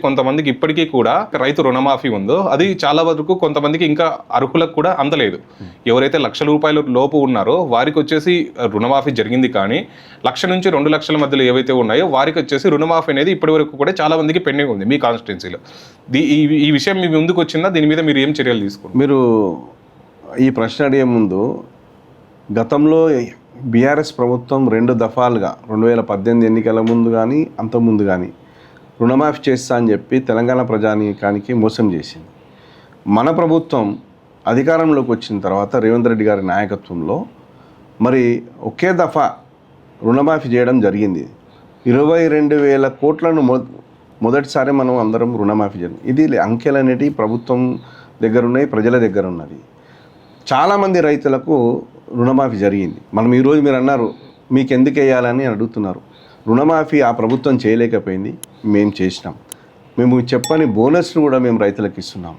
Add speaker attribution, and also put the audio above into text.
Speaker 1: కొంతమందికి ఇప్పటికీ కూడా రైతు రుణమాఫీ ఉందో అది చాలా వరకు కొంతమందికి ఇంకా అర్హులకు కూడా అందలేదు. ఎవరైతే ₹1,00,000 లోపు ఉన్నారో వారికి వచ్చేసి రుణమాఫీ జరిగింది, కానీ 1,00,000 నుంచి 2 లక్షల మధ్యలో ఏవైతే ఉన్నాయో వారికి వచ్చేసి రుణమాఫీ అనేది ఇప్పటి వరకు కూడా చాలా మందికి పెండింగ్ ఉంది మీ కాన్స్టిట్యున్సీలో. ఈ విషయం మీ ముందుకు వచ్చిందా? దీని మీద మీరు ఏం చర్యలు తీసుకున్నారు?
Speaker 2: మీరు ఈ ప్రశ్న అడిగే ముందు గతంలో బీఆర్ఎస్ ప్రభుత్వం 2 దఫాలుగా 2018 ఎన్నికల ముందు కానీ అంతకుముందు కానీ రుణమాఫీ చేస్తా అని చెప్పి తెలంగాణ ప్రజానీకానికి మోసం చేసింది. మన ప్రభుత్వం అధికారంలోకి వచ్చిన తర్వాత రేవంత్ రెడ్డి గారి నాయకత్వంలో మరి ఒకే దఫా రుణమాఫీ చేయడం జరిగింది. 22,000 కోట్లను మొదటిసారి మనం అందరం రుణమాఫీ జరిగింది. ఇది అంకెలు అనేటివి ప్రభుత్వం దగ్గర ఉన్నాయి, ప్రజల దగ్గర ఉన్నది. చాలామంది రైతులకు రుణమాఫీ జరిగింది. మనం ఈరోజు మీరు అన్నారు మీకు ఎందుకు వేయాలని అడుగుతున్నారు. రుణమాఫీ ఆ ప్రభుత్వం చేయలేకపోయింది, మేము చేసినాం. మేము చెప్పని బోనస్ను కూడా మేము రైతులకు ఇస్తున్నాం.